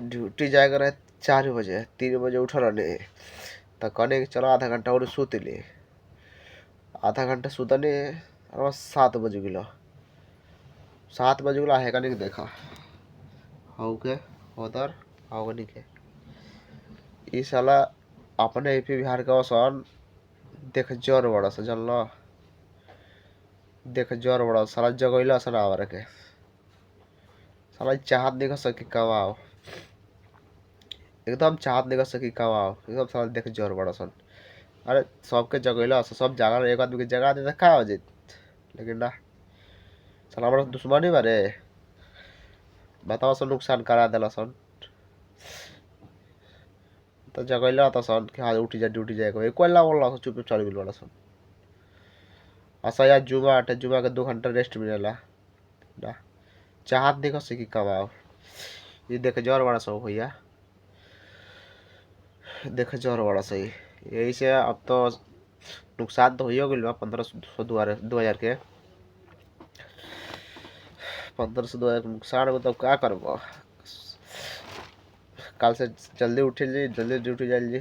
Duty जाएगा रहे 4 बजे, 3 बजे उठ रहे तो कहने कि चलो आधा घंटा और सुतली। आधा घंटा सुतनी और 7 बज गलो। 7 बज गलो है नहीं देखा हाउ के उधर हाउ नहीं के ई साला अपने यूपी बिहार के औसन देख जोर बड़ा सा जानलो। देख जोर बड़ा साला जगैला सन आवर के साला चाहत नहीं कर सकी कमाओ। एकदम चाहत नहीं कर सकी कमाओ एकदम साला देख जोर बड़ा सन। अरे सबके जगैला सब जगह एक आदमी के जगह दे का हो जात। लेकिन ना साला हमारा दुश्मनी बारे बताओ सन नुकसान करा देला सन। तो जगैला तो सन कि हाँ उठी जा ड्यूटी जाएगा एक कोई बोला सन चुप चल गेल वाला सन। ऐसा यार जुमा अटे जुमा के 2 घंटा रेस्ट मिलेला ना चाहत नहीं कर सकी कमाओ। ये देख जोर बड़ा सा भैया देख जोर बड़ा सही यही से अब तो नुकसान तो हो गई 1500 2000 के 1500 2000 के नुकसान हो तब क्या करबो। कल से जल्दी उठिल जी जल्दी ड्यूटी जाइल जी।